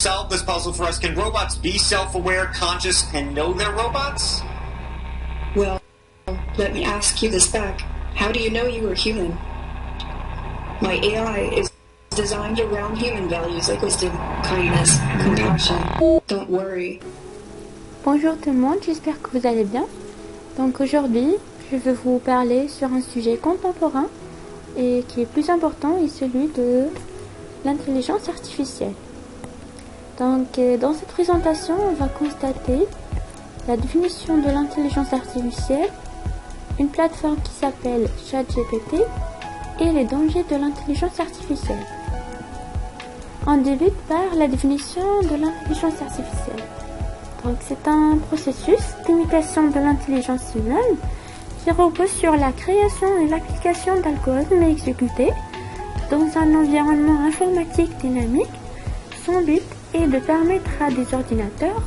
solve this puzzle for us. Can robots be self-aware, conscious, and know they're robots? Well, let me ask you this back. How do you know you are human? My AI is designed around human values like wisdom, kindness, compassion. Don't worry. Bonjour tout le monde, j'espère que vous allez bien. Donc aujourd'hui, je vais vous parler sur un sujet contemporain et qui est plus important, est celui de l'intelligence artificielle. Donc dans cette présentation, on va constater la définition de l'intelligence artificielle, une plateforme qui s'appelle ChatGPT et les dangers de l'intelligence artificielle. On débute par la définition de l'intelligence artificielle. Donc c'est un processus d'imitation de l'intelligence humaine qui repose sur la création et l'application d'algorithmes exécutés dans un environnement informatique dynamique. Son but est de permettre à des ordinateurs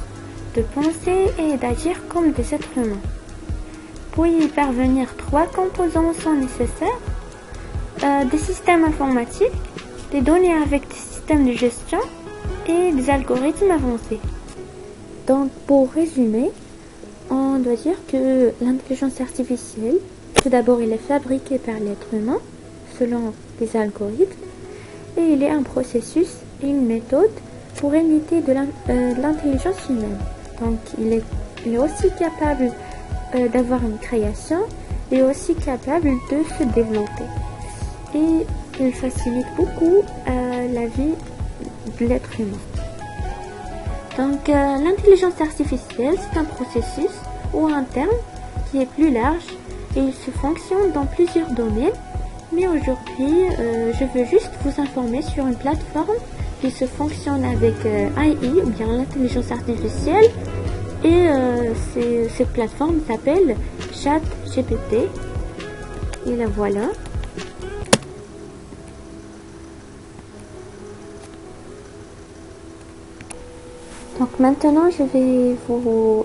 de penser et d'agir comme des êtres humains. Pour y parvenir, trois composants sont nécessaires. Des systèmes informatiques, des données avec des systèmes de gestion et des algorithmes avancés. Donc pour résumer, on doit dire que l'intelligence artificielle, tout d'abord elle est fabriquée par l'être humain selon des algorithmes et il est un processus et une méthode pour imiter de l'intelligence humaine. Donc il est aussi capable d'avoir une création et aussi capable de se développer. Et il facilite beaucoup la vie de l'être humain. Donc l'intelligence artificielle, c'est un processus ou un terme qui est plus large et il se fonctionne dans plusieurs domaines. Mais aujourd'hui, je veux juste vous informer sur une plateforme qui se fonctionne avec AI, ou bien l'intelligence artificielle. Et cette plateforme s'appelle ChatGPT. Et la voilà. Donc maintenant, je vais vous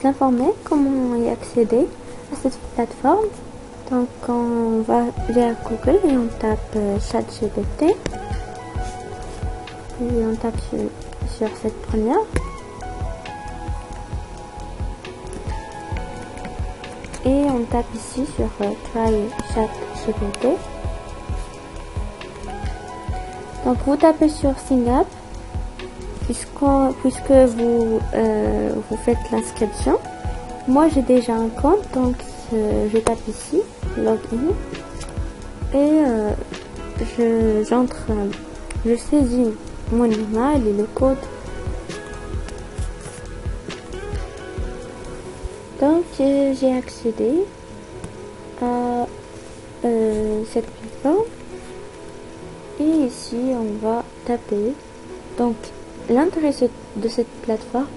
informer comment y accéder à cette plateforme. Donc on va vers Google et on tape ChatGPT. Et on tape sur cette première. Et on tape ici sur Try ChatGPT. Donc vous tapez sur Sign Up puisque vous faites l'inscription. Moi j'ai déjà un compte, donc je tape ici Login et je saisis mon email et le code. Donc j'ai accédé à cette plateforme et ici on va taper. Donc l'intérêt de cette plateforme,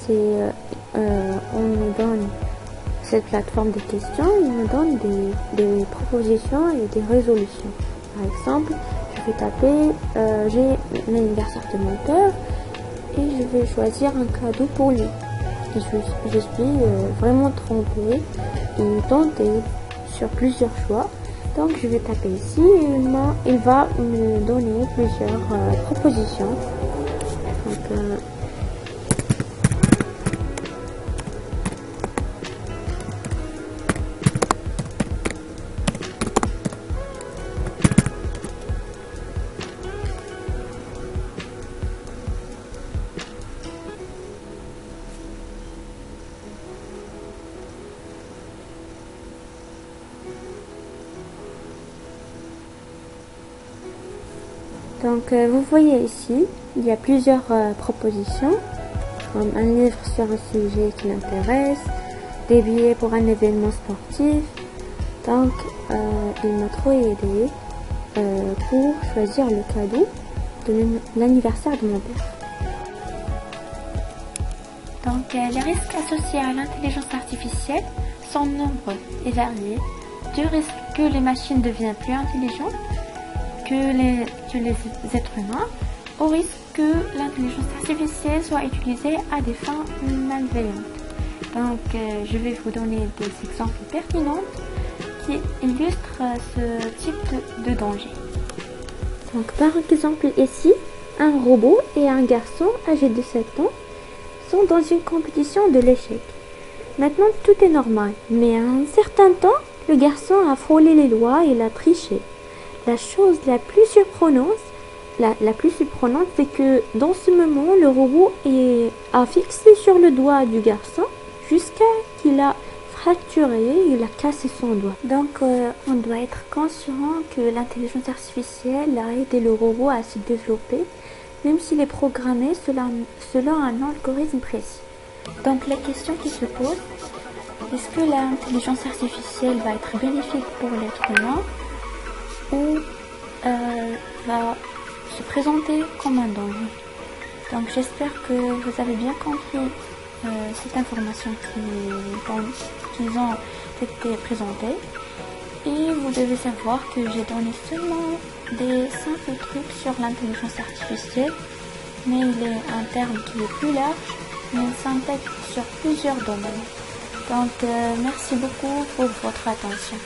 c'est on nous donne cette plateforme des questions, il nous donne des propositions et des résolutions. Par exemple, je vais taper j'ai l'anniversaire de mon père et je vais choisir un cadeau pour lui. Je suis vraiment trompée et tentée sur plusieurs choix. Donc je vais taper ici et il va me donner plusieurs propositions. Donc vous voyez ici, il y a plusieurs propositions, comme un livre sur un sujet qui m'intéresse, des billets pour un événement sportif. Donc il m'a trop aidé pour choisir le cadeau de l'anniversaire de mon père. Donc les risques associés à l'intelligence artificielle sont nombreux et variés. Du risque que les machines deviennent plus intelligentes que les êtres humains, au risque que l'intelligence artificielle soit utilisée à des fins malveillantes. Donc je vais vous donner des exemples pertinents qui illustrent ce type de danger. Donc par exemple ici, Un robot et un garçon âgé de 7 ans sont dans une compétition de l'échec. Maintenant, tout est normal, mais à un certain temps, le garçon a frôlé les lois et l'a triché. La chose la plus surprenante, c'est que dans ce moment, le robot a fixé sur le doigt du garçon jusqu'à qu'il a fracturé, il a cassé son doigt. Donc, on doit être conscient que l'intelligence artificielle a aidé le robot à se développer, même s'il est programmé selon un algorithme précis. Donc, la question qui se pose, est-ce que l'intelligence artificielle va être bénéfique pour l'être humain ou va se présenter comme un danger? Donc, j'espère que vous avez bien compris cette information qu'ils ont été présentées. Et vous devez savoir que j'ai donné seulement des simples trucs sur l'intelligence artificielle, mais il est un terme qui est plus large, mais il s'intègre sur plusieurs domaines. Donc, merci beaucoup pour votre attention.